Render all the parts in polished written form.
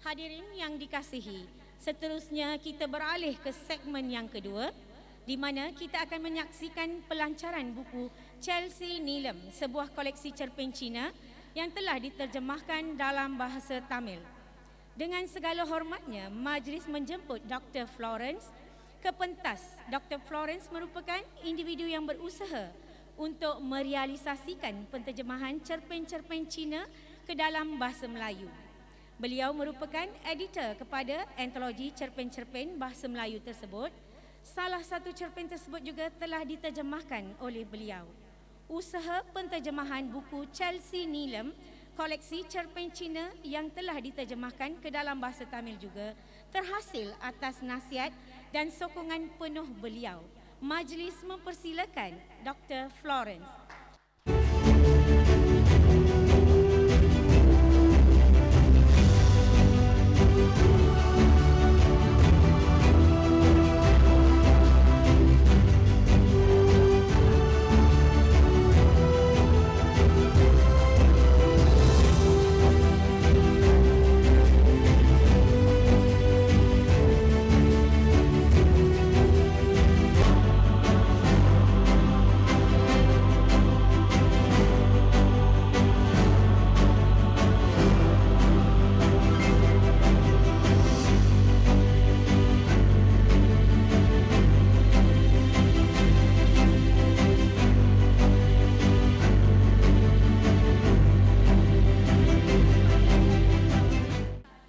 Hadirin yang dikasihi, seterusnya kita beralih ke segmen yang kedua, di mana kita akan menyaksikan pelancaran buku Chelsea Neelam, sebuah koleksi cerpen Cina yang telah diterjemahkan dalam bahasa Tamil. Dengan segala hormatnya, majlis menjemput Dr. Florence ke pentas. Dr. Florence merupakan individu yang berusaha untuk merealisasikan penterjemahan cerpen-cerpen Cina ke dalam bahasa Melayu. Beliau merupakan editor kepada antologi cerpen-cerpen bahasa Melayu tersebut. Salah satu cerpen tersebut juga telah diterjemahkan oleh beliau. Usaha penterjemahan buku Chelsea Neelam, koleksi cerpen Cina yang telah diterjemahkan ke dalam bahasa Tamil juga, terhasil atas nasihat dan sokongan penuh beliau. Majlis mempersilakan Dr. Florence.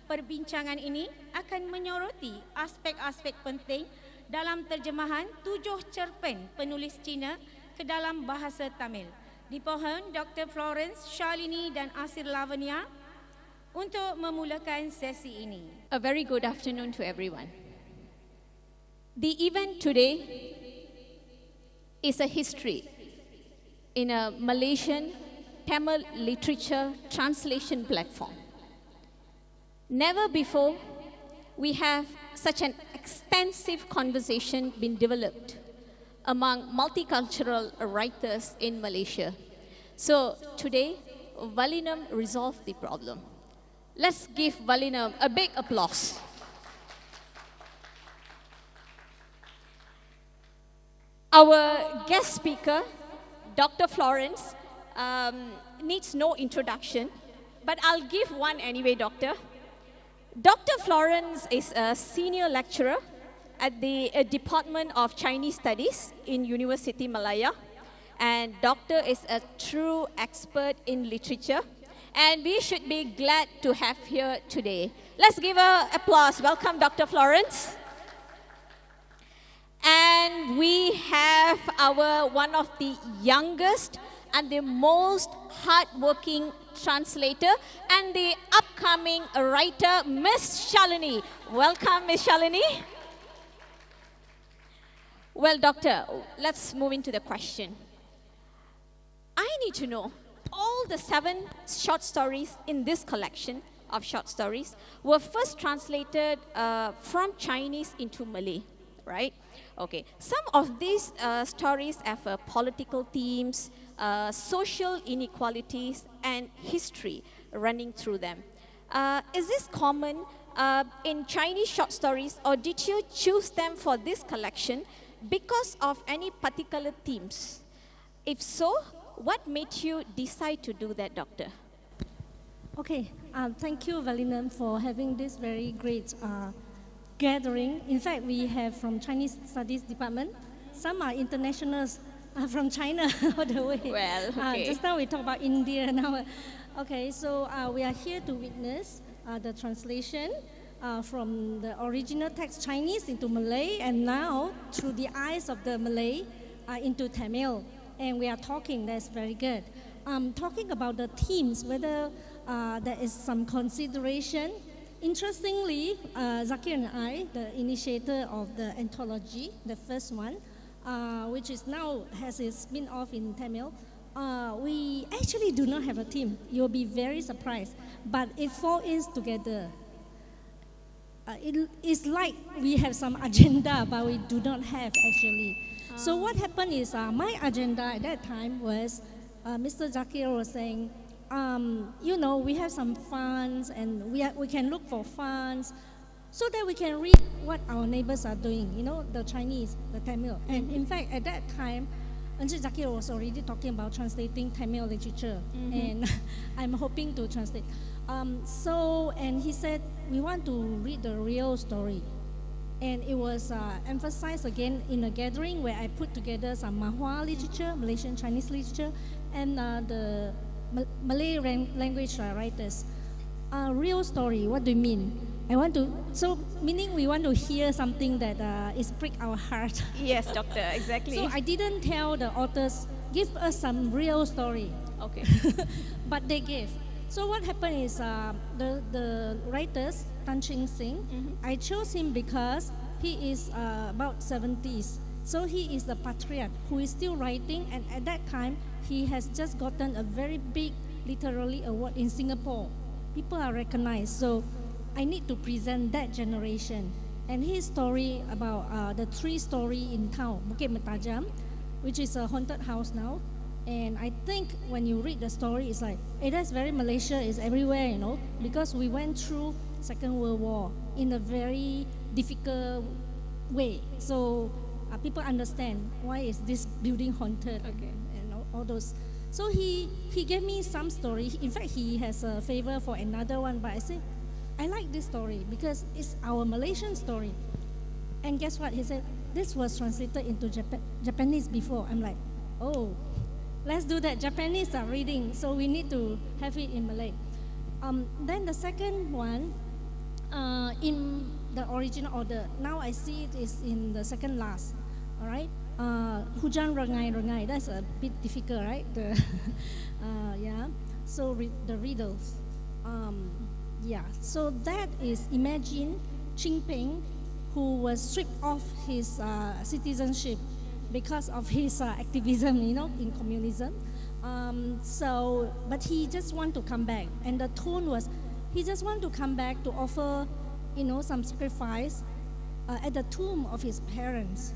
Perbincangan ini akan menyoroti aspek-aspek penting dalam terjemahan 7 cerpen penulis Cina ke dalam bahasa Tamil. Dipohon Dr. Florence, Shalini dan Asir Lavanya untuk memulakan sesi ini. A very good afternoon to everyone. The event today is a history in a Malaysian Tamil literature translation platform. Never before we have such an extensive conversation been developed among multicultural writers in Malaysia. So today, Valinam resolved the problem. Let's give Valinam a big applause. Our guest speaker, Dr. Florence, needs no introduction, but I'll give one anyway, Doctor. Dr. Florence is a senior lecturer at the Department of Chinese Studies in University Malaya, and Doctor is a true expert in literature, and we should be glad to have here today. Let's give an applause. Welcome, Dr. Florence. And we have our one of the youngest and the most hardworking translator and the upcoming writer, Miss Shalini. Welcome, Miss Shalini. Well, Doctor, let's move into the question. I need to know, all the 7 short stories in this collection of short stories were first translated from Chinese into Malay, right? Okay, some of these stories have political themes, social inequalities, and history running through them. Is this common in Chinese short stories, or did you choose them for this collection because of any particular themes? If so, what made you decide to do that, Doctor? Okay, thank you, Valinam, for having this very great gathering. In fact, we have from Chinese Studies Department. Some are internationals from China all the way. Well, okay. Just now we talked about India. Now, okay, so we are here to witness the translation from the original text Chinese into Malay, and now through the eyes of the Malay into Tamil. And we are talking, that's very good. Talking about the themes, whether there is some consideration. Interestingly, Zakir and I, the initiator of the anthology, the first one, which is now has its spin-off in Tamil, we actually do not have a theme. You'll be very surprised, but it falls together. It is like we have some agenda, but we do not have actually. So what happened is my agenda at that time was Mr. Zakir was saying, you know, we have some funds and we can look for funds so that we can read what our neighbors are doing, you know, the Chinese, the Tamil. And in fact, at that time, Encik Zakir was already talking about translating Tamil literature, and I'm hoping to translate. And he said, we want to read the real story. And it was emphasized again in a gathering where I put together some Mahua literature, Malaysian Chinese literature, and the Malay language writers. Real story, what do you mean? So meaning we want to hear something that is prick our heart. Yes, doctor, exactly. So I didn't tell the authors, give us some real story. Okay. But they gave. So what happened is the writers, Tan Ching Sing, I chose him because he is about 70s. So he is the patriot who is still writing, and at that time, he has just gotten a very big literary award in Singapore. People are recognized. So I need to present that generation. And his story about the three-story in town, Bukit Metajam, which is a haunted house now. And I think when you read the story, it's like, hey, that's very Malaysia, it's everywhere, you know, because we went through Second World War in a very difficult way. So people understand why is this building haunted, and all those. So he gave me some story. In fact, he has a favor for another one, but I said, I like this story because it's our Malaysian story. And guess what? He said, this was translated into Japanese before. I'm like, oh, let's do that. Japanese are reading, so we need to have it in Malay. Then the second one, in the original order, now I see it is in the second last, all right? Hujan rengai, that's a bit difficult, right? Yeah, so the riddles. Yeah, so that is, imagine Chin Peng, who was stripped of his citizenship because of his activism, you know, in communism. But he just want to come back, and the tone was, he just want to come back to offer, you know, some sacrifice at the tomb of his parents,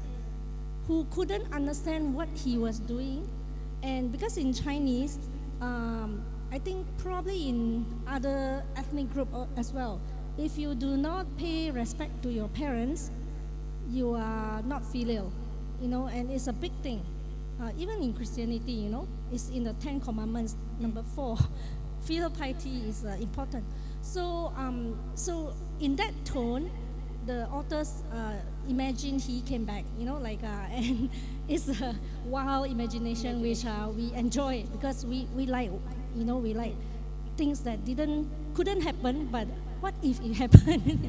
who couldn't understand what he was doing. And because in Chinese, I think probably in other ethnic group as well, if you do not pay respect to your parents, you are not filial, you know, and it's a big thing. Even in Christianity, you know, it's in the 10 Commandments, number 4. Filial piety is important. So in that tone, the authors imagine he came back, you know, like, and it's a wild imagination which we enjoy because we like, you know, we like things that couldn't happen, but what if it happened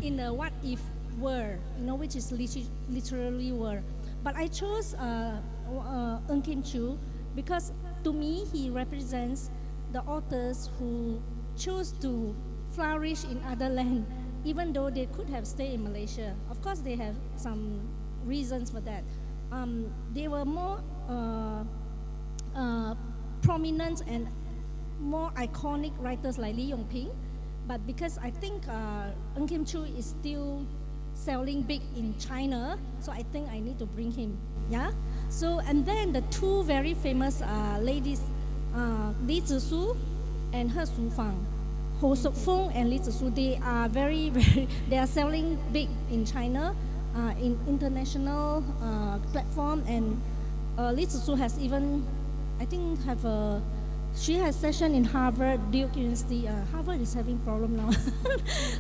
in a what if world, you know, which is literally world. But I chose Ng Kim Chiu because to me he represents the authors who chose to flourish in other land, even though they could have stayed in Malaysia. Of course, they have some reasons for that. They were more prominent and more iconic writers like Lee Yong Ping, but because I think Ng Kim Chiu is still selling big in China, so I think I need to bring him. Yeah. So and then the two very famous ladies, Li Zhisu and He Shufang. Ho Sok Fung and Li Zhisu, they are very, they are selling big in China, in international platform, and Li Zhisu has even, I think, she has session in Harvard, Duke University. Harvard is having problem now.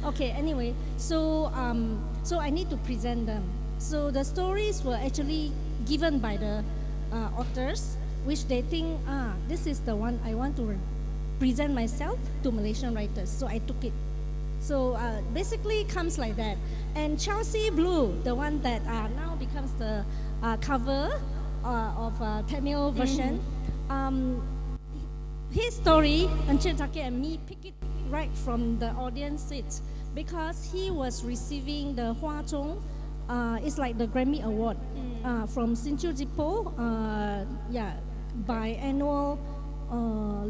Okay, anyway, so I need to present them. So the stories were actually given by the authors, which they think, this is the one I want to present myself to Malaysian writers. So I took it. So basically it comes like that. And Chelsea Blue, the one that now becomes the cover of Tamil version, his story, Encik Zakir and me pick it right from the audience seats because he was receiving the Hua Zhong, it's like the Grammy Award from Sinchu Jipo, biannual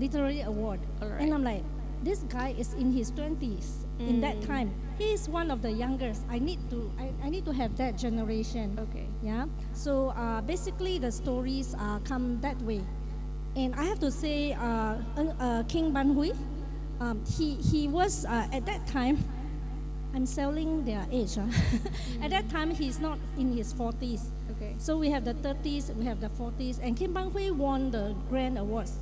literary award. Right. And I'm like, this guy is in his 20s in that time. He is one of the youngest. I need to have that generation. Okay. Yeah. So basically the stories come that way. And I have to say, King Ban Hui, he was at that time, I'm selling their age. At that time, he's not in his 40s. Okay. So we have the 30s, we have the 40s, and Kim Bang Hui won the Grand Awards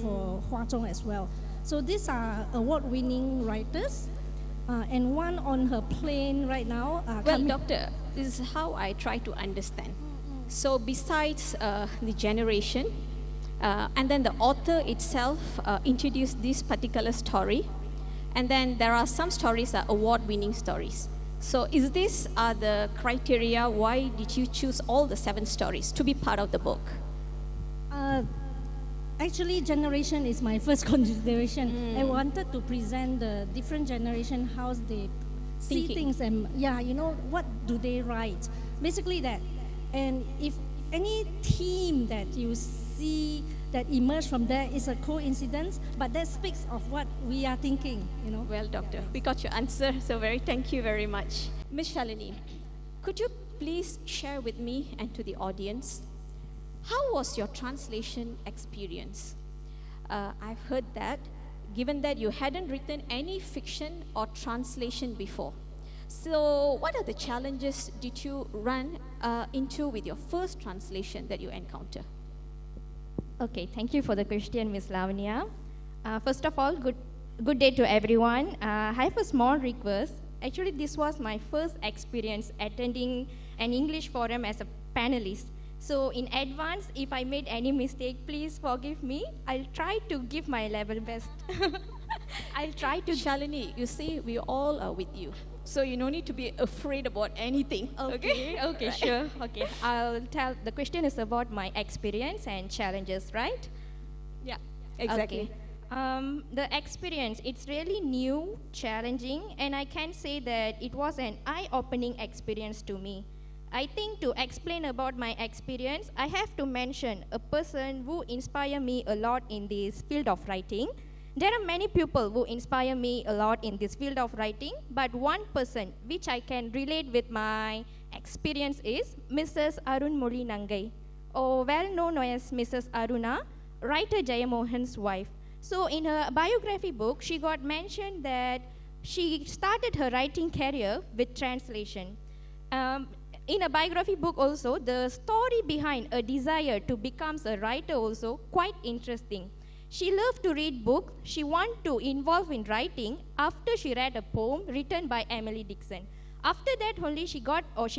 for Hua Zhong as well. So these are award-winning writers, and one on her plane right now. Well, doctor, this is how I try to understand. So besides the generation, and then the author itself introduced this particular story, and then there are some stories that are award-winning stories. So is this the criteria? Why did you choose all the 7 stories to be part of the book? Actually, generation is my first consideration. I wanted to present the different generation, how they see Thinking. things, and what do they write. Basically that. And if any theme that you see that emerge from there is a coincidence, but that speaks of what we are thinking, Well, doctor, we got your answer, so thank you very much. Ms. Shalini, could you please share with me and to the audience, how was your translation experience? I've heard that, given that you hadn't written any fiction or translation before. So what are the challenges did you run into with your first translation that you encounter? Okay, thank you for the question, Ms. Lavanya. First of all, good day to everyone. I have a small request. Actually, this was my first experience attending an English forum as a panelist. So in advance, if I made any mistake, please forgive me. I'll try to give my level best. I'll try to... Shalini, you see, we all are with you. So you no need to be afraid about anything. Okay, Right. sure. Okay, I'll tell. The question is about my experience and challenges, right? Yeah, exactly. Okay. The experience, it's really new, challenging, and I can say that it was an eye-opening experience to me. I think to explain about my experience, I have to mention a person who inspired me a lot in this field of writing. There are many people who inspire me a lot in this field of writing, but one person which I can relate with my experience is Mrs. Arunmozhi Nangai, or well known as Mrs. Aruna, writer Jayamohan's wife. So in her biography book, she got mentioned that she started her writing career with translation. In a biography book also, the story behind a desire to become a writer also quite interesting. She loved to read books. She wanted to involve in writing after she read a poem written by Emily Dickinson. After that only she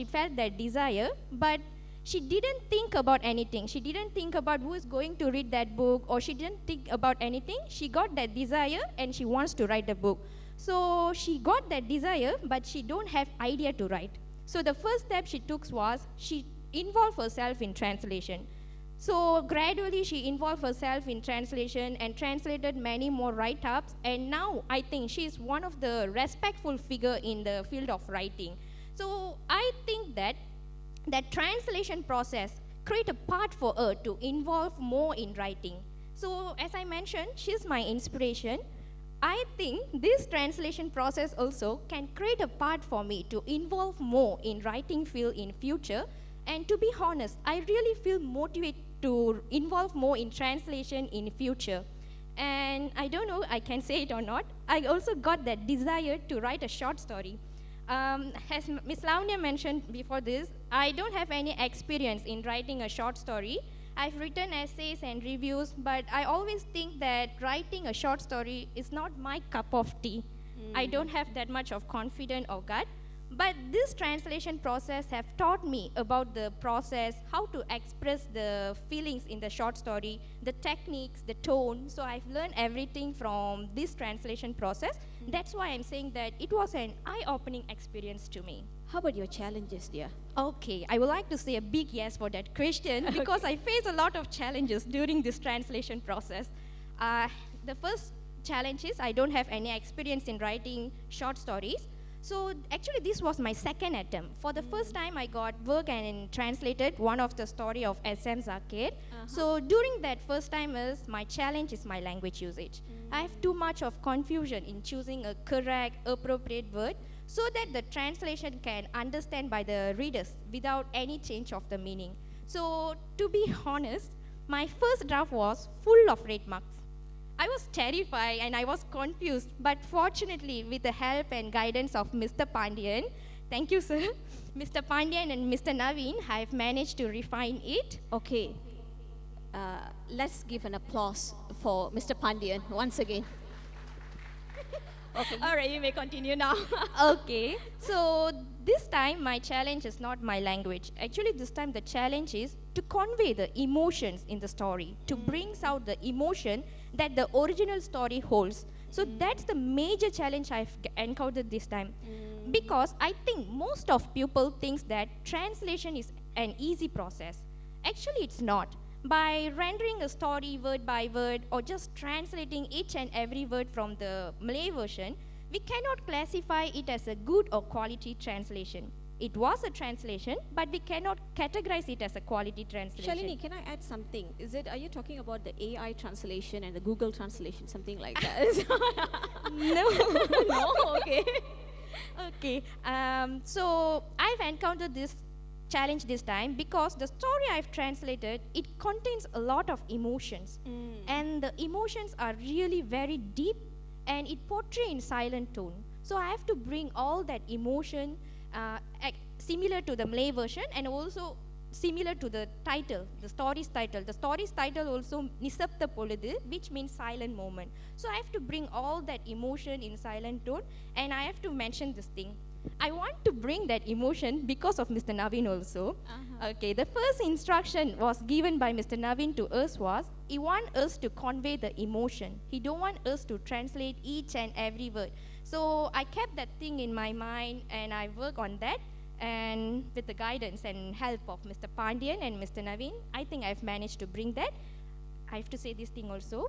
felt that desire, but she didn't think about anything. She didn't think about who is going to read that book, or she didn't think about anything. She got that desire and she wants to write a book. So she got that desire, but she don't have idea to write. So the first step she took was she involved herself in translation. So gradually she involved herself in translation and translated many more write-ups, and now I think she is one of the respectful figure in the field of writing. So I think that translation process create a path for her to involve more in writing. So as I mentioned, she's my inspiration. I think this translation process also can create a path for me to involve more in writing field in future. And to be honest, I really feel motivated to involve more in translation in future. And I don't know, I can say it or not, I also got that desire to write a short story. As Ms. Lavanya mentioned before this, I don't have any experience in writing a short story. I've written essays and reviews, but I always think that writing a short story is not my cup of tea. I don't have that much of confidence or gut. But this translation process have taught me about the process, how to express the feelings in the short story, the techniques, the tone. So I've learned everything from this translation process. That's why I'm saying that it was an eye-opening experience to me. How about your challenges, dear? Okay, I would like to say a big yes for that question because I face a lot of challenges during this translation process. The first challenge is I don't have any experience in writing short stories. So actually this was my second attempt. For the first time I got work and translated one of the story of SM's Arcade. So during that first time my challenge is my language usage. I have too much of confusion in choosing a correct, appropriate word so that the translation can understand by the readers without any change of the meaning. So to be honest, My first draft was full of red marks. I was terrified and I was confused, but fortunately, with the help and guidance of Mr. Pandian, thank you, sir, Mr. Pandian and Mr. Naveen, I've managed to refine it. Okay, let's give an applause for Mr. Pandian once again. Okay, all right, you may continue now. Okay, so this time my challenge is not my language. Actually, this time the challenge is to convey the emotions in the story, to bring out the emotion that the original story holds. So that's the major challenge I've encountered this time. Because I think most of people thinks that translation is an easy process. Actually, it's not. By rendering a story word by word or just translating each and every word from the Malay version, we cannot classify it as a good or quality translation. It was a translation, but we cannot categorize it as a quality translation. Shalini, can I add something? Are you talking about the AI translation and the Google translation, something like that? No. No, okay. Okay, so I've encountered this challenge this time because the story I've translated, it contains a lot of emotions. And the emotions are really very deep and it portrays in silent tone. So I have to bring all that emotion similar to the Malay version and also similar to the title, the story's title. The story's title also Nisabda Poludhu, which means silent moment. So I have to bring all that emotion in silent tone and I have to mention this thing. I want to bring that emotion because of Mr. Naveen also. Okay, the first instruction was given by Mr. Naveen to us was, he want us to convey the emotion. He don't want us to translate each and every word. So I kept that thing in my mind and I work on that. And with the guidance and help of Mr. Pandian and Mr. Naveen, I think I've managed to bring that. I have to say this thing also.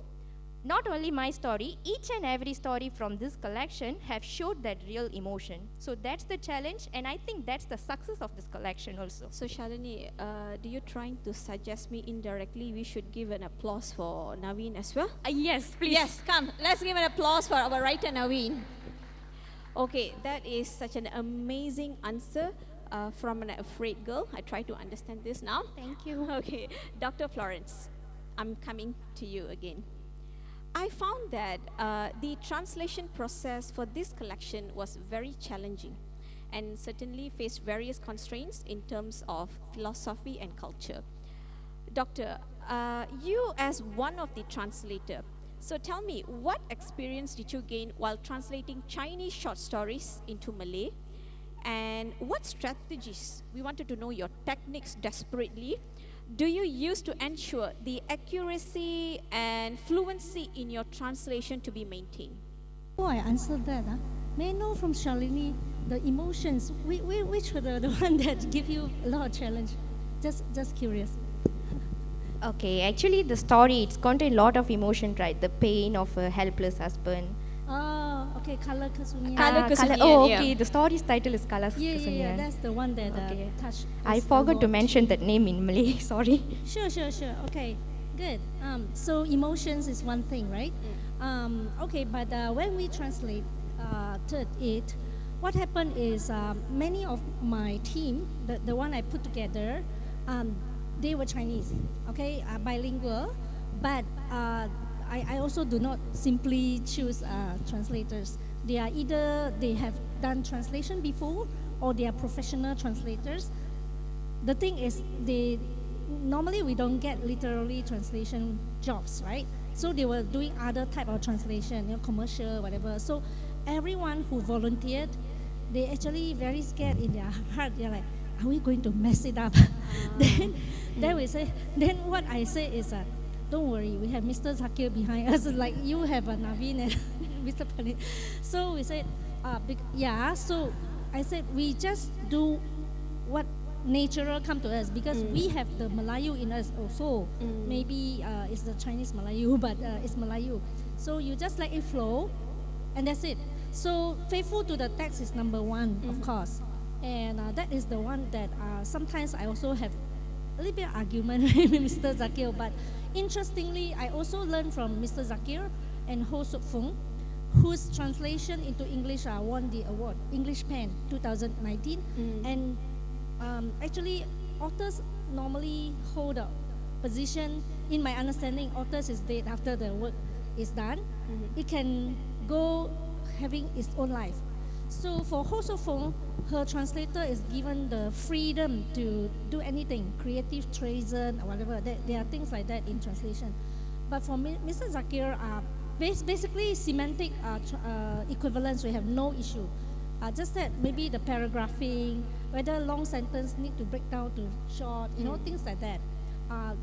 Not only my story, each and every story from this collection have showed that real emotion. So that's the challenge, and I think that's the success of this collection also. So Shalini, do you trying to suggest me indirectly we should give an applause for Naveen as well? Yes, please. Yes, come, let's give an applause for our writer Naveen. Okay, that is such an amazing answer from an afraid girl. I try to understand this now. Thank you. Okay, Dr. Florence, I'm coming to you again. I found that the translation process for this collection was very challenging and certainly faced various constraints in terms of philosophy and culture. Doctor, you as one of the translator, so tell me, what experience did you gain while translating Chinese short stories into Malay? And what strategies, we wanted to know your techniques desperately, do you use to ensure the accuracy and fluency in your translation to be maintained? Oh, I answered that. May I know from Shalini, the emotions, which were the one that give you a lot of challenge? Just curious. Okay, actually the story, it's contained a lot of emotion, right? The pain of a helpless husband. Oh, okay, Kala Kasunyan. Kala Kasunyan, Oh, yeah. okay, the story's title is Kala Yeah, Kasunyan. that's the one that Okay. touched. I us a forgot to lot. mention that name in Malay, sorry. Sure. Okay, good. So emotions is one thing, right? Okay, but when we translate it, what happened is many of my team, the one I put together, they were Chinese, okay, bilingual, but I also do not simply choose translators. They are either they have done translation before or they are professional translators. The thing is, normally we don't get literally translation jobs, right? So they were doing other type of translation, commercial, whatever. So everyone who volunteered, they actually very scared in their heart. They're like, are we going to mess it up? Then we say, then what I say is, don't worry, we have Mr. Zakir behind us. Like you have a Naveen and Mr. Panit. So we said, so I said, we just do what natural come to us because we have the Malayu in us also. Maybe it's the Chinese Malayu, but it's Malayu. So you just let it flow, and that's it. So faithful to the text is number one, of course. And that is the one that sometimes I also have a little bit of argument with Mr. Zakir. But interestingly, I also learned from Mr. Zakir and Ho Suk Fung, whose translation into English won the award, English Pen 2019. And actually, authors normally hold a position in my understanding, authors is dead after the work is done. It can go having its own life. So for Ho So Fong, her translator is given the freedom to do anything, creative treason or whatever. There are things like that in translation. But for Mr. Zakir, basically semantic equivalence, we have no issue. Just that maybe the paragraphing, whether long sentence need to break down to short, things like that.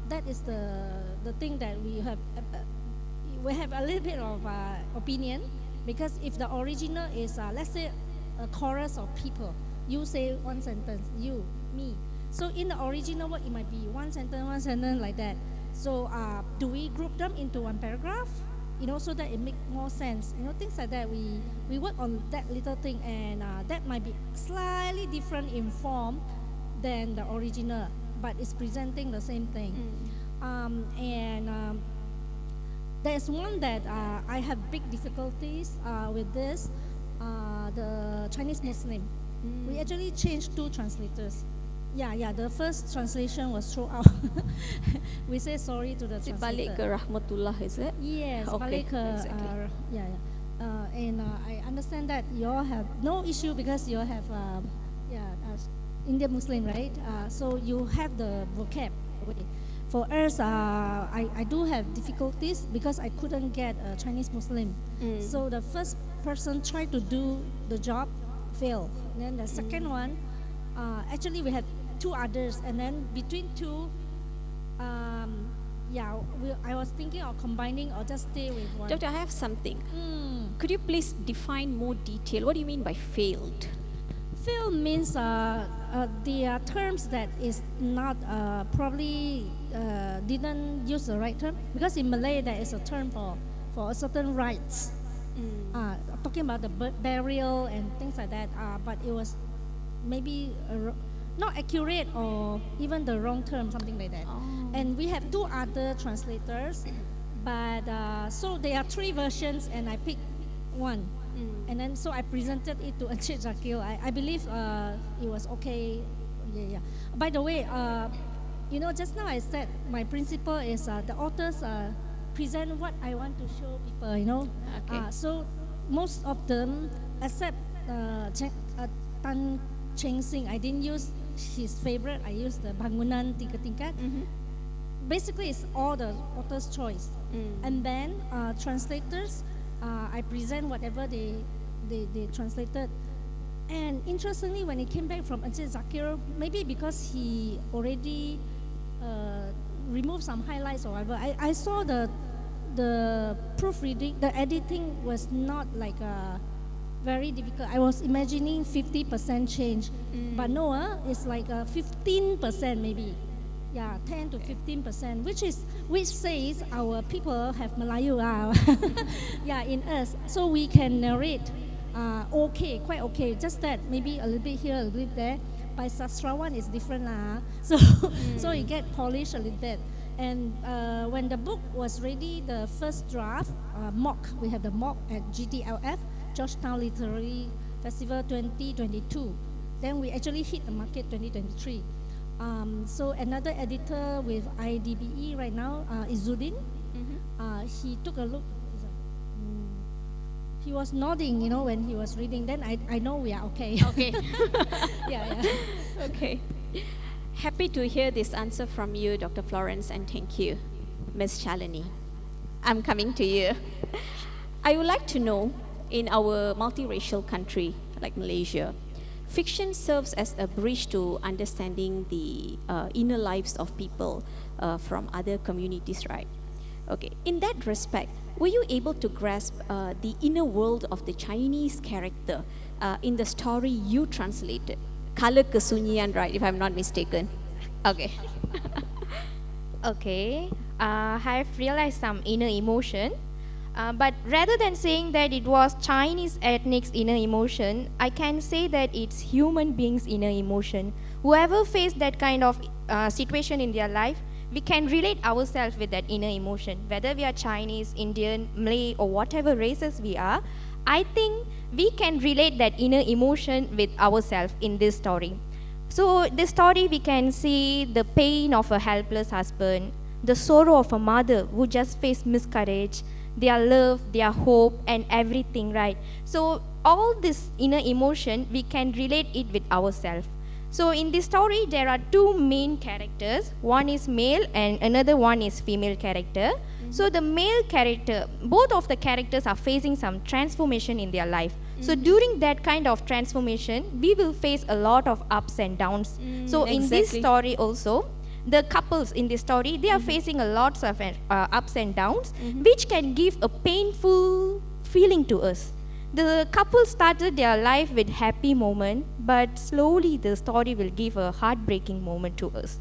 That is the thing that we have a little bit of opinion, because if the original is, let's say, a chorus of people, you say one sentence, you, me. So in the original work, it might be one sentence like that. So do we group them into one paragraph? So that it makes more sense. Things like that. We work on that little thing, and that might be slightly different in form than the original, but it's presenting the same thing. There's one that I have big difficulties with this, the Chinese Muslim. We actually changed 2 translators. Yeah, the first translation was thrown out. We say sorry to the translator. Balik ke Rahmatullah, is it? Yes, Okay, balik ke, exactly. and I understand that you all have no issue because you all have, Indian Muslim, right? So you have the vocab. For us, I do have difficulties because I couldn't get a Chinese Muslim. So the first person tried to do the job, failed. Then the second one, actually we had 2 others, and then between 2, I was thinking of combining or just stay with one. Doctor, I have something. Could you please define more detail? What do you mean by failed? Fail means there are terms that is not probably didn't use the right term, because in Malay there is a term for a certain rites. Talking about the burial and things like that, but it was maybe not accurate or even the wrong term, something like that. And we have 2 other translators, but so there are 3 versions, and I picked one. And then so I presented it to Encik Zakir. I believe it was okay. Yeah. By the way, just now I said my principle is the authors present what I want to show people. Okay. So most of them, except Tan Cheng Sing, I didn't use his favorite. I used the Bangunan Tiga Tingkat. Basically, it's all the author's choice. And then translators, I present whatever they translated. And interestingly, when it came back from Encik Zakir, maybe because he already removed some highlights or whatever, I saw the proofreading, the editing was not like very difficult. I was imagining 50% change, but no, it's like 15% maybe. Yeah, 10 to 15%, which says our people have Melayu, in us, so we can narrate, quite okay. Just that maybe a little bit here, a little bit there. By Sastrawan is different, so it get polished a little bit. And when the book was ready, the first draft mock, we have the mock at GTLF, Georgetown Literary Festival 2022. Then we actually hit the market 2023. So another editor with IDBE right now is Zudin. He took a look. He was nodding, when he was reading. Then I know we are okay. Okay. Yeah. Okay. Happy to hear this answer from you, Dr. Florence, and thank you, Ms. Shalini. I'm coming to you. I would like to know, in our multiracial country like Malaysia, fiction serves as a bridge to understanding the inner lives of people from other communities, right? Okay, in that respect, were you able to grasp the inner world of the Chinese character in the story you translated? Kala Kesunyian, right, if I'm not mistaken. Okay. Okay, I've realized some inner emotion. But rather than saying that it was Chinese ethnic's inner emotion, I can say that it's human beings' inner emotion. Whoever faced that kind of situation in their life, we can relate ourselves with that inner emotion. Whether we are Chinese, Indian, Malay, or whatever races we are, I think we can relate that inner emotion with ourselves in this story. So this story, we can see the pain of a helpless husband, the sorrow of a mother who just faced miscarriage, their love, their hope, and everything, right? So all this inner emotion, we can relate it with ourselves. So in this story, there are two main characters. One is male and another one is female character. So the male character, both of the characters are facing some transformation in their life. So during that kind of transformation, we will face a lot of ups and downs. So in this Exactly. story also, the couples in this story, they are facing a lots of ups and downs, which can give a painful feeling to us. The couple started their life with happy moment, but slowly the story will give a heartbreaking moment to us.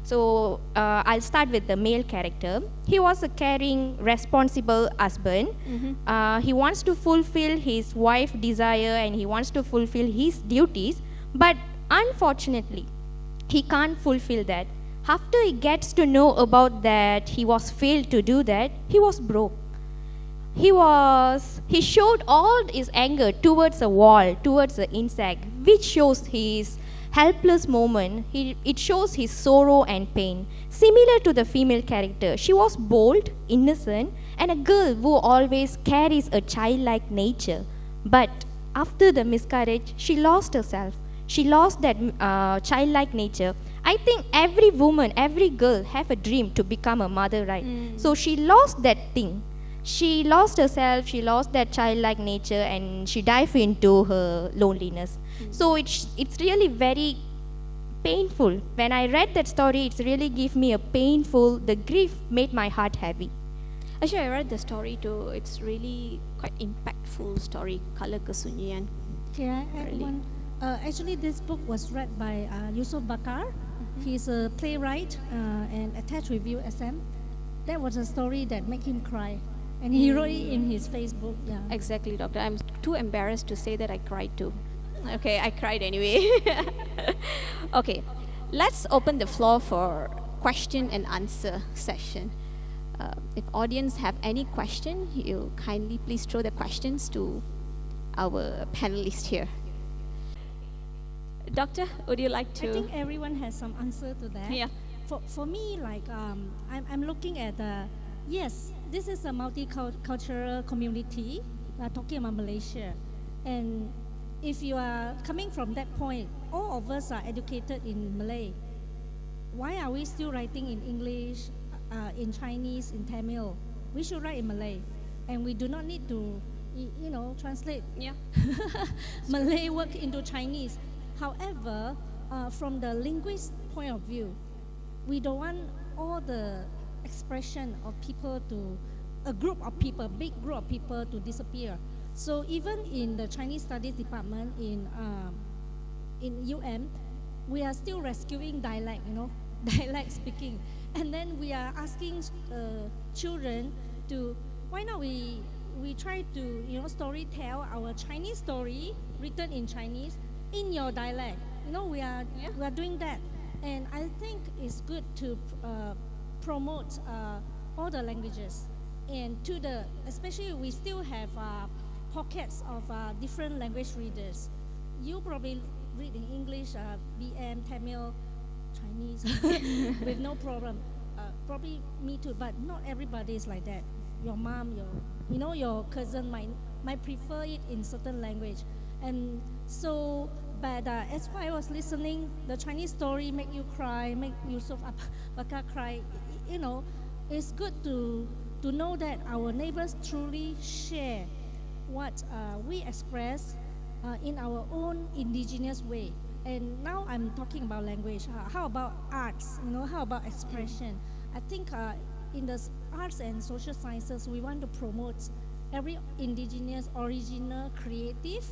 So I'll start with the male character. He was a caring, responsible husband. He wants to fulfill his wife's desire and he wants to fulfill his duties, but unfortunately, he can't fulfill that. After he gets to know about that, he was failed to do that, he was broke. He showed all his anger towards a wall, towards the insect, which shows his helpless moment. It shows his sorrow and pain. Similar to the female character, she was bold, innocent, and a girl who always carries a childlike nature. But after the miscarriage, she lost herself. She lost that childlike nature. I think every woman, every girl have a dream to become a mother, right? So she lost that thing. She lost herself, she lost that childlike nature, and she dived into her loneliness. So it's really very painful. When I read that story, it's really give me a painful, the grief made my heart heavy. Actually, I read the story too. It's really quite impactful story, Kala Kesunyian. Can I add Really? one? Actually, this book was read by Yusuf Bakar. He's a playwright and attached with USM. That was a story that made him cry. And he wrote it in his Facebook. Yeah. Exactly, doctor. I'm too embarrassed to say that I cried too. Okay, I cried anyway. Okay, let's open the floor for question and answer session. If audience have any question, you kindly please throw the questions to our panelists here. Doctor, would you like to? I think everyone has some answer to that. Yeah. For me, like I'm looking at yes, this is a multicultural community. Talking about Malaysia, and if you are coming from that point, all of us are educated in Malay. Why are we still writing in English, in Chinese, in Tamil? We should write in Malay, and we do not need to, translate Yeah. Malay word into Chinese. However, from the linguist point of view, we don't want all the expression of people to, a group of people, big group of people to disappear. So even in the Chinese Studies Department in UM, we are still rescuing dialect, dialect speaking. And then we are asking children to, why not we try to, story tell our Chinese story written in Chinese in your dialect. We are doing that. And I think it's good to promote all the languages. And especially we still have pockets of different language readers. You probably read in English, BM, Tamil, Chinese, with no problem. Probably me too, but not everybody is like that. Your mom, your cousin might prefer it in certain language. And so, but as I was listening, the Chinese story make you cry, make Yusuf Bakar cry. It's good to know that our neighbors truly share what we express in our own indigenous way. And now I'm talking about language. How about arts? How about expression? I think in the arts and social sciences, we want to promote every indigenous, original, creative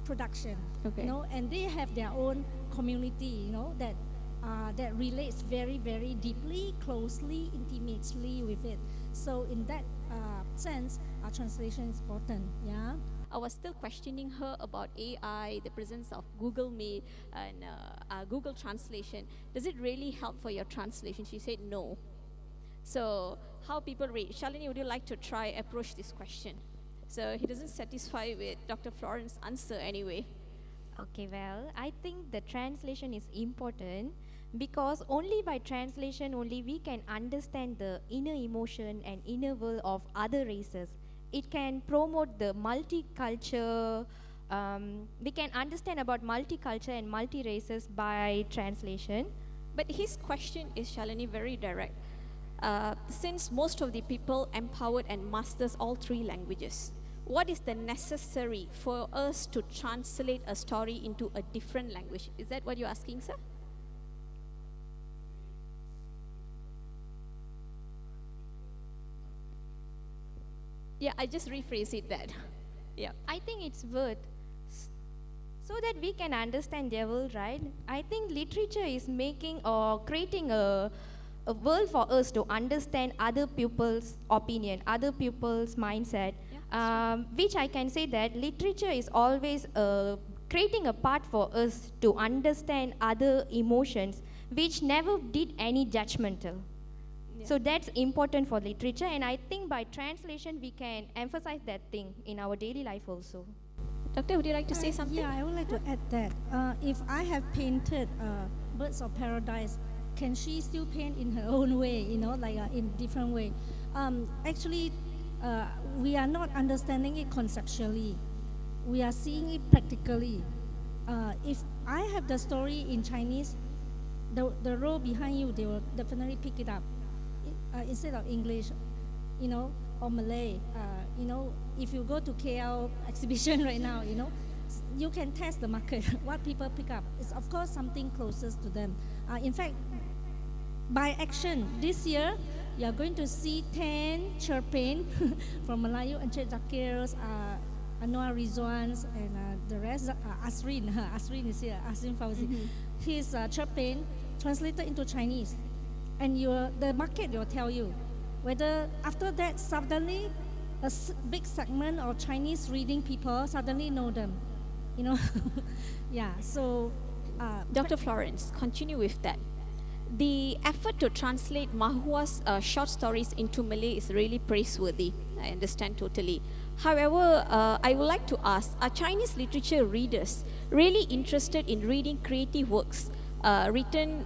production. Okay. And they have their own community. That relates very, very deeply, closely, intimately with it. So in that sense, our translation is important. Yeah. I was still questioning her about AI, the presence of Google Meet and Google Translation. Does it really help for your translation? She said no. So how people read? Shalini, would you like to try approach this question? So he doesn't satisfy with Dr. Florence's answer anyway. Okay, well, I think the translation is important because only by translation only we can understand the inner emotion and inner world of other races. It can promote the multicultural. We can understand about multicultural and multi races by translation. But his question is, Shalini, very direct. Since most of the people empowered and masters all three languages, what is the necessary for us to translate a story into a different language? Is that what you're asking, sir? Yeah, I just rephrase it that. Yeah. I think it's worth so that we can understand their world, right? I think literature is making or creating a world for us to understand other people's opinion, other people's mindset, which I can say that literature is always creating a part for us to understand other emotions, which never did any judgmental. So that's important for literature, and I think by translation we can emphasize that thing in our daily life also. Doctor, would you like to say something? Yeah, I would like to add that if I have painted Birds of Paradise, can she still paint in her own way, like in different way? Actually, we are not understanding it conceptually. We are seeing it practically. If I have the story in Chinese, the row behind you, they will definitely pick it up. Instead of English, or Malay, if you go to KL exhibition right now, you can test the market, what people pick up. It's of course something closest to them. In fact, by action, this year, you are going to see 10 cerpen from Melayu, Encik Zakir, Anwar Rizwans, and the rest, Asrin. Asrin is here, Asrin Fauzi. His cerpen translated into Chinese. And the market will tell you whether after that suddenly a big segment of Chinese reading people suddenly know them, Yeah, so Dr. Florence, continue with that. The effort to translate Mahua's short stories into Malay is really praiseworthy. I understand totally. However, I would like to ask, are Chinese literature readers really interested in reading creative works written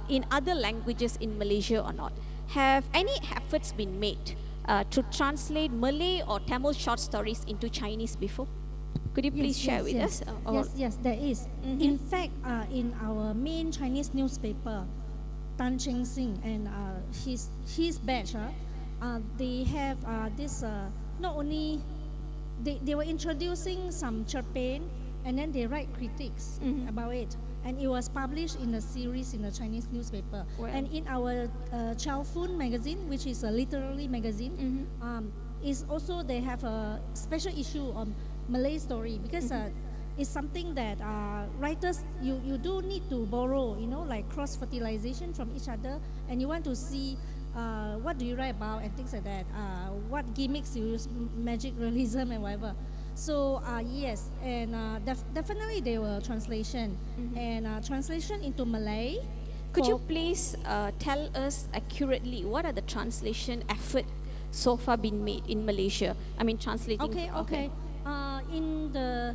in other languages in Malaysia or not? Have any efforts been made to translate Malay or Tamil short stories into Chinese before? Could you please share with us? Yes, there is. In fact, in our main Chinese newspaper, Tan Cheng Sing and his batch, they have this, not only, they were introducing some cerpen, and then they write critiques about it. And it was published in a series in a Chinese newspaper. Wow. And in our Chow Fun magazine, which is a literary magazine, is also they have a special issue on Malay story, because it's something that writers, you do need to borrow, like cross-fertilization from each other, and you want to see what do you write about and things like that, what gimmicks you use, magic realism and whatever. So yes, and definitely there were translation, and translation into Malay. Could you please tell us accurately what are the translation effort so far been made in Malaysia? I mean, translating. Okay. In the,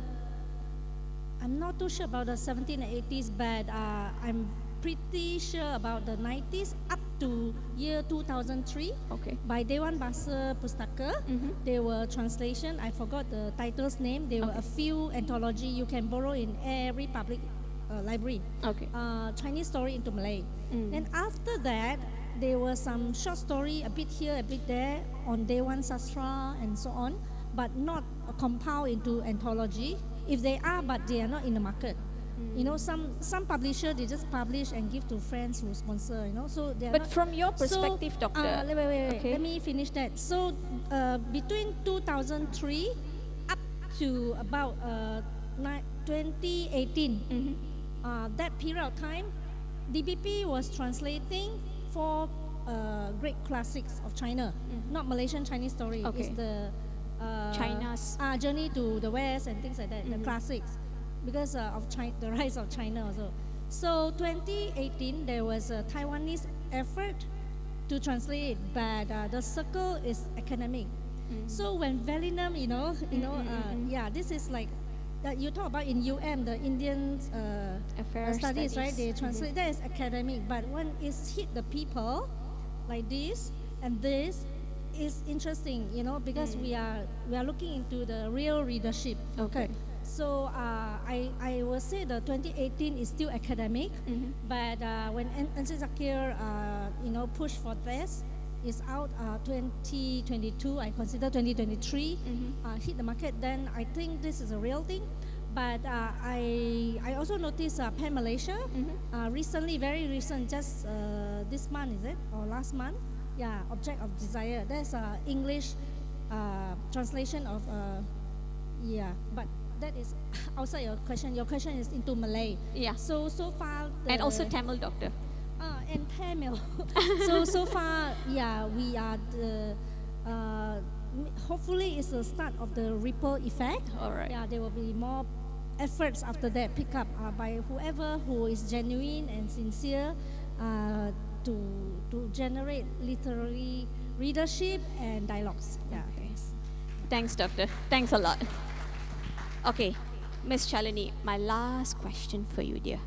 I'm not too sure about the 70s and 80s, but I'm pretty sure about the 90s up to year 2003. Okay. By Dewan Bahasa Pustaka, there were translation. I forgot the title's name. There were a few anthology you can borrow in every public library. Okay. Chinese story into Malay. Then after that, there was some short story, a bit here, a bit there, on Dewan Sastra and so on, but not compiled into anthology. If they are, but they are not in the market. Some publisher, they just publish and give to friends who sponsor, so they are But not. from your perspective, So, Doctor. wait. Okay. Let me finish that. So between 2003 up to about 2018, that period of time, DBP was translating 4 great classics of China, not Malaysian Chinese story. Okay. It's the China's Journey to the West and things like that, the classics, because of the rise of China also. So 2018, there was a Taiwanese effort to translate it, but the circle is academic. So when Velinum, this is like you talk about in the Indian Affairs studies, right? They studies. translate that as academic, but when it's hit the people like this and this is interesting, because we are looking into the real readership. Okay. So I will say the 2018 is still academic, but when NC Zakir pushed for this, it's out 2022. I consider 2023 hit the market. Then I think this is a real thing. But I also noticed Pan Malaysia recently, very recent, just this month, is it, or last month? Yeah, Object of Desire. That's English translation of but that is outside your question. Your question is into Malay. Yeah. So far. And also Tamil, doctor. And Tamil. so far, we are hopefully it's the start of the ripple effect. All right. Yeah, there will be more efforts after that pick up by whoever who is genuine and sincere to generate literary readership and dialogues. Yeah, thanks. Thanks, doctor. Thanks a lot. Okay, Miss Shalini, my last question for you, dear.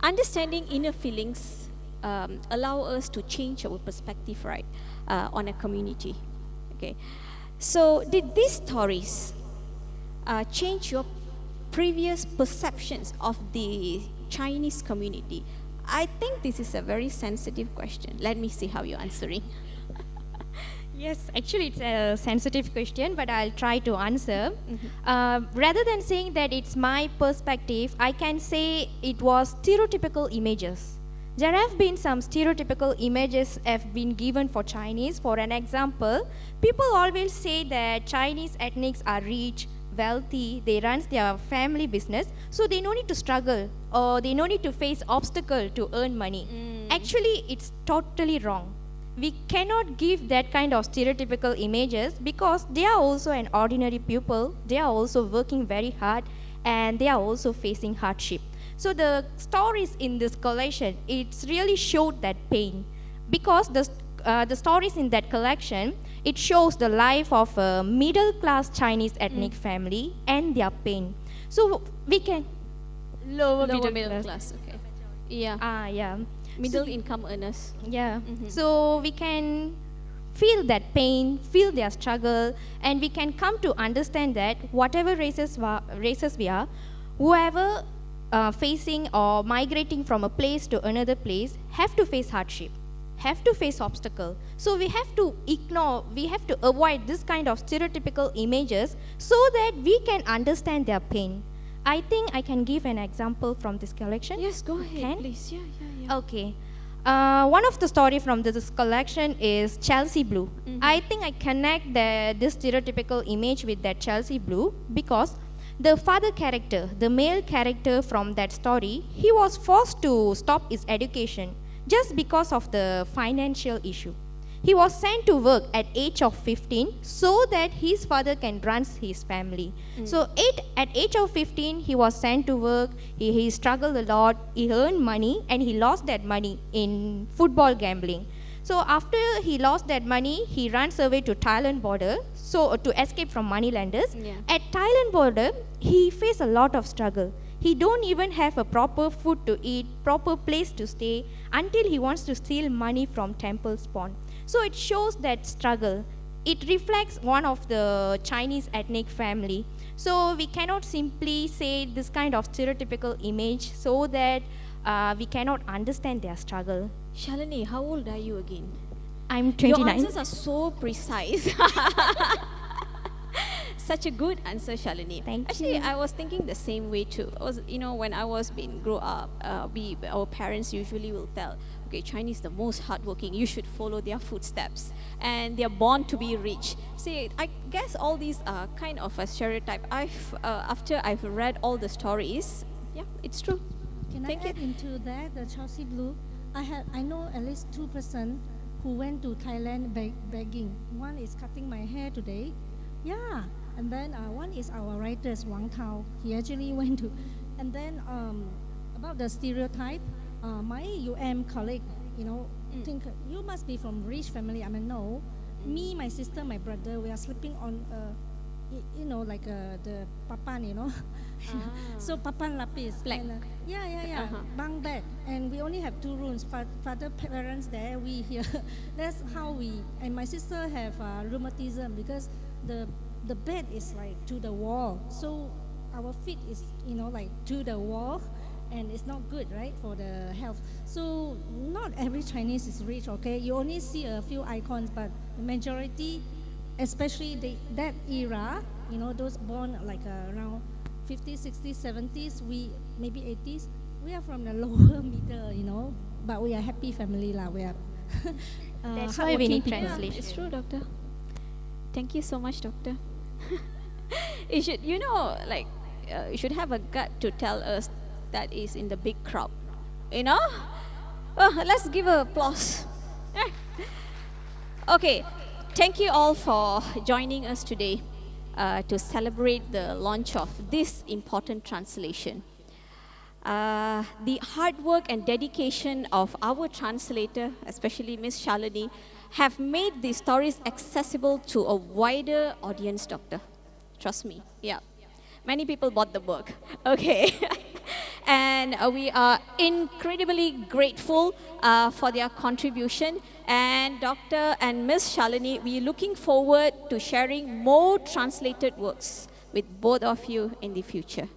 Understanding inner feelings allow us to change our perspective, right, on a community. Okay, so did these stories change your previous perceptions of the Chinese community? I think this is a very sensitive question. Let me see how you're answering. Yes, actually it's a sensitive question, but I'll try to answer. Rather than saying that it's my perspective, I can say it was stereotypical images. There have been some stereotypical images have been given for Chinese. For an example, people always say that Chinese ethnics are rich, wealthy, they run their family business, so they no need to struggle or they no need to face obstacle to earn money. Actually, it's totally wrong. We cannot give that kind of stereotypical images because they are also an ordinary people, they are also working very hard and they are also facing hardship. So the stories in this collection, it's really showed that pain because the stories in that collection, it shows the life of a middle class Chinese ethnic family and their pain. So we can lower Middle class, okay. Yeah. yeah. Middle income earners. Yeah. So we can feel that pain, feel their struggle, and we can come to understand that whatever races we are, whoever facing or migrating from a place to another place have to face hardship, have to face obstacle. So we have to ignore, we have to avoid this kind of stereotypical images so that we can understand their pain. I think I can give an example from this collection. Yes, go ahead, Can? please. Yeah. Okay. One of the story from this collection is Chelsea Blue. I think I connect this stereotypical image with that Chelsea Blue because the father character, the male character from that story, he was forced to stop his education just because of the financial issue. He was sent to work at age of 15 so that his father can run his family. So at age of 15, he was sent to work, he struggled a lot, he earned money and he lost that money in football gambling. So after he lost that money, he runs away to Thailand border so to escape from moneylenders. Yeah. At Thailand border, he faced a lot of struggle. He don't even have a proper food to eat, proper place to stay until he wants to steal money from temple spawn. So it shows that struggle. It reflects one of the Chinese ethnic family. So we cannot simply say this kind of stereotypical image so that we cannot understand their struggle. Shalini, how old are you again? I'm Your 29. answers are so precise. Such a good answer, Shalini. Thank Actually, you. I was thinking the same way too. When I was being grow up, our parents usually will tell, okay, Chinese the most hardworking. You should follow their footsteps, and they are born to be rich. See, I guess all these are kind of a stereotype. After I've read all the stories, yeah, it's true. Can Thank I you. add into that the Chelsea Blue? I know at least 2% who went to Thailand begging. One is cutting my hair today. Yeah. And then one is our writer, Wang Tao. He actually went to, and then about the stereotype, my colleague, think you must be from rich family. I mean, no, me, my sister, my brother, we are sleeping on you know, like the papan, you know. So papan lapis. Black. And, yeah. Bunk bed. And we only have 2 rooms. Father, parents there, we here. That's how we, and my sister have rheumatism because the bed is like to the wall. So our feet is, you know, like to the wall, and it's not good, right, for the health. So not every Chinese is rich, okay? You only see a few icons, but the majority, especially that era, you know, those born like around 50s, 60s, 70s, we maybe 80s, we are from the lower middle, you know, but we are happy family lah. We are That's why we need hardworking people. translation. It's true, doctor. Thank you so much, doctor. You should, you know, like, you should have a gut to tell us that is in the big crowd. You know? Well, let's give a applause. Okay, thank you all for joining us today to celebrate the launch of this important translation. The hard work and dedication of our translator, especially Miss Shalini, have made these stories accessible to a wider audience, doctor. Trust me, yeah. Many people bought the book, okay. And we are incredibly grateful for their contribution. And Dr. and Miss Shalini, we are looking forward to sharing more translated works with both of you in the future.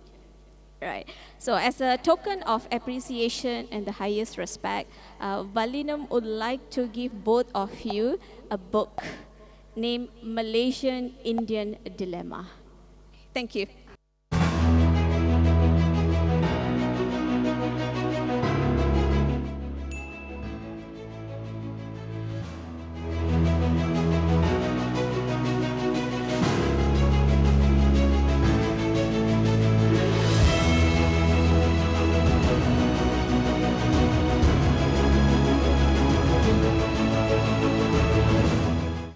Right. So as a token of appreciation and the highest respect, Valinam would like to give both of you a book named Malaysian Indian Dilemma. Thank you.